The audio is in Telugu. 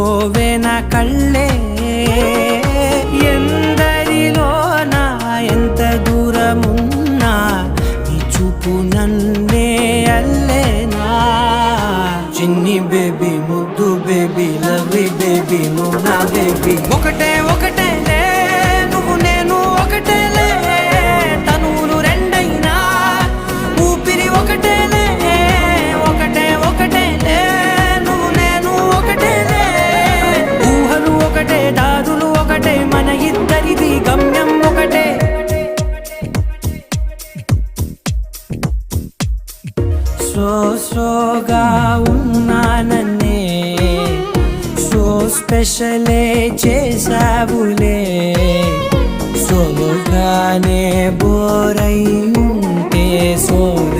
పోవే నా కళ్ళే ఎందరిలోనా ఎంత దూరమున్నా నీ చూపు నన్నే అల్లేనా చిన్ని బేబీ ముద్దు బేబీ లవ్లీ బేబీ నువ్వు నా బేబీ ఒకటే ఒకటేలే నువ్వు నేను ఒకటేలే తనువులు రెండైనా ఊపిరి ఒకటేలే ఒకటే ఒకటేలే నువ్వు నేను ఒకటేలే ఊహలు ఒకటే దారులు ఒకటే మన ఇద్దరిది గమ్యం ఒకటే సోగా ఉన్నానన్నే సో స్పెషలే చేసావులే సోగానే బోరై ఉంటే సో